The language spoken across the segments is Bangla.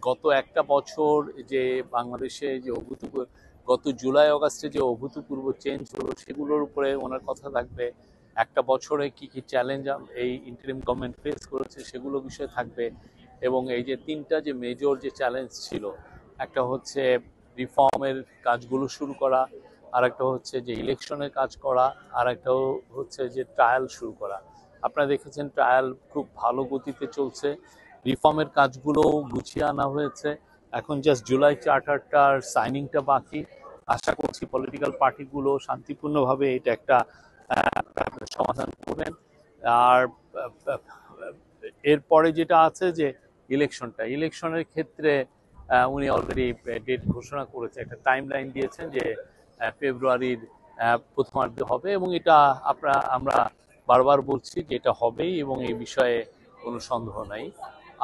গত একটা বছর যে বাংলাদেশে যে গত জুলাই অগাস্টে যে অভূতপূর্ব চেঞ্জ হলো সেগুলোর উপরে ওনার কথা থাকবে। একটা বছরে কি কি চ্যালেঞ্জ এই ইন্টারিম গভর্নমেন্ট ফেস করেছে সেগুলো বিষয়ে থাকবে। এবং এই যে তিনটা যে মেজর যে চ্যালেঞ্জ ছিল, একটা হচ্ছে রিফর্মের কাজগুলো শুরু করা, আর একটা হচ্ছে যে ইলেকশনের কাজ করা, আর একটা হচ্ছে যে ট্রায়াল শুরু করা। আপনারা দেখেছেন ট্রায়াল খুব ভালো গতিতে চলছে, রিফর্মের কাজগুলো গুছিয়ে আনা হয়েছে। এখন জাস্ট জুলাই চার্টারটার সাইনিংটা বাকি। আশা করছি পলিটিক্যাল পার্টিগুলো শান্তিপূর্ণভাবে এটা একটা সমাধান করবেন। আর এরপরে যেটা আছে যে ইলেকশনের ক্ষেত্রে উনি অলরেডি ডেট ঘোষণা করেছে, একটা টাইম লাইন দিয়েছেন যে ফেব্রুয়ারির প্রথমার্ধে হবে, এবং এটা আমরা বারবার বলছি যে এটা হবেই এবং এই বিষয়ে কোনো সন্দেহ নাই।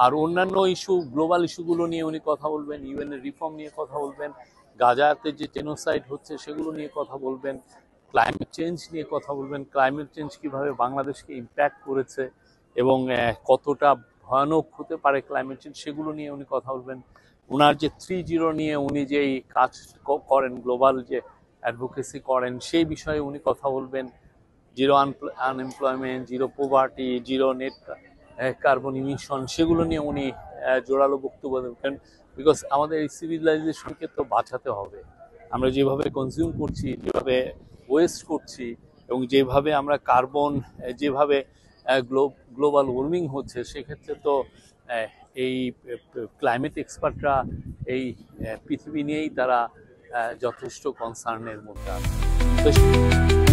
আর অন্যান্য ইস্যু, গ্লোবাল ইস্যুগুলো নিয়ে উনি কথা বলবেন, ইউএন এর রিফর্ম নিয়ে কথা বলবেন, গাজাতে যে জেনোসাইড হচ্ছে সেগুলো নিয়ে কথা বলবেন, ক্লাইমেট চেঞ্জ নিয়ে কথা বলবেন, ক্লাইমেট চেঞ্জ কিভাবে বাংলাদেশকে ইম্প্যাক্ট করেছে এবং কতটা ভয়ানক হতে পারে ক্লাইমেট চেঞ্জ, সেগুলো নিয়ে উনি কথা বলবেন। ওনার যে 3-0 নিয়ে উনি যেই কাজ করেন, গ্লোবাল যে অ্যাডভোকেসি করেন, সেই বিষয়ে উনি কথা বলবেন। Zero unemployment, zero poverty, zero net carbon emission, সেগুলো নিয়ে উনি জোরালো বক্তব্য দেবেন। বিকজ আমাদের এই সিভিলাইজেশনকে তো বাঁচাতে হবে। আমরা যেভাবে কনজিউম করছি, যেভাবে ওয়েস্ট করছি, এবং যেভাবে আমরা কার্বন, যেভাবে গ্লোবাল ওয়ার্মিং হচ্ছে, সেক্ষেত্রে তো এই ক্লাইমেট এক্সপার্টরা এই পৃথিবী নিয়েই তারা যথেষ্ট কনসার্নের মধ্যে আছে।